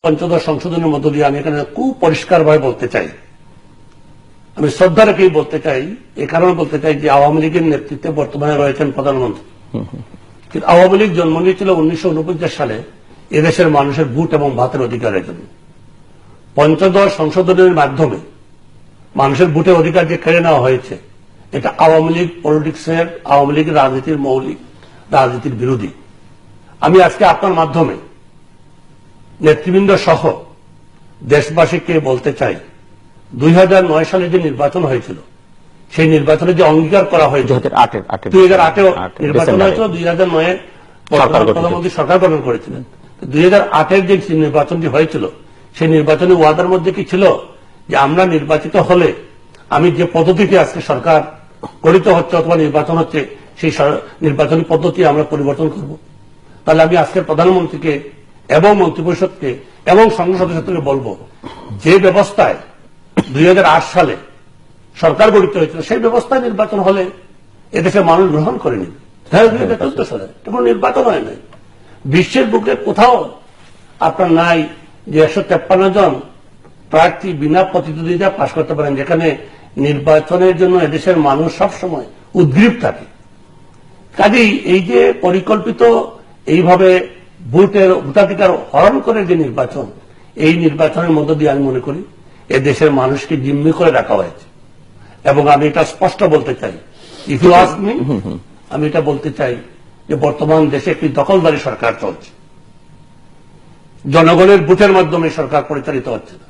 পঞ্চদশ সংশোধনের মধ্য দিয়ে আমি এখানে খুব পরিষ্কারভাবে বলতে চাই, আমি শ্রদ্ধা রেখেই বলতে চাই, এ কারণে বলতে চাই যে আওয়ামী লীগের নেতৃত্বে বর্তমানে রয়েছেন প্রধানমন্ত্রী। কিন্তু আওয়ামী লীগ জন্ম নিয়েছিল 1949 সালে এদেশের মানুষের ভোট এবং ভাতের অধিকারের জন্য। পঞ্চদশ সংশোধনের মাধ্যমে মানুষের ভোটের অধিকার যে কেড়ে নেওয়া হয়েছে, এটা আওয়ামী লীগ পলিটিক্সের, আওয়ামী লীগের রাজনীতির মৌলিক রাজনীতির বিরোধী। আমি আজকে আপনার মাধ্যমে নেতৃবৃন্দ সহ দেশবাসীকে বলতে চাই, 2009 সালে যে নির্বাচন হয়েছিল, সেই নির্বাচনে যে অঙ্গীকার করা হয়েছিল, 2008 নির্বাচন হয়েছিল, 2009 প্রধানমন্ত্রী সরকার গঠন করেছিলেন। 2008 যে নির্বাচনটি হয়েছিল, সেই নির্বাচনী ওয়াদার মধ্যে কি ছিল যে আমরা নির্বাচিত হলে আমি যে পদ্ধতিতে আজকে সরকার গঠিত হচ্ছে অথবা নির্বাচন হচ্ছে, সেই নির্বাচনী পদ্ধতি আমরা পরিবর্তন করব। তাহলে আমি আজকের প্রধানমন্ত্রীকে এবং মন্ত্রিপরিষদকে এবং সংসদ সদস্যকে বলবো, যে ব্যবস্থায় 2008 সালে সরকার গঠিত হয়েছিল, সেই ব্যবস্থায় নির্বাচন হলে এদেশের মানুষ গ্রহণ করেনি। 2014 সালে কোনো নির্বাচন হয় নাই। বিশ্বের বুকে কোথাও আপনার নাই যে 153 জন প্রার্থী বিনা প্রতিদ্বন্দ্বিতা পাশ করতে পারেন, যেখানে নির্বাচনের জন্য এদেশের মানুষ সবসময় উদ্গ্রীব থাকে। কাজেই এই যে পরিকল্পিত এইভাবে ভোটাধিকার হরণ করে যে নির্বাচন, এই নির্বাচনের মধ্য দিয়ে আমি মনে করি এদেশের মানুষকে জিম্মি করে রাখা হয়েছে। এবং আমি এটা স্পষ্ট বলতে চাই, ইফ ইউ আস্ক মি, আমি এটা বলতে চাই যে বর্তমান দেশে একটি দখলদারি সরকার চলছে, জনগণের ভোটের মাধ্যমে সরকার পরিচালিত হচ্ছে না।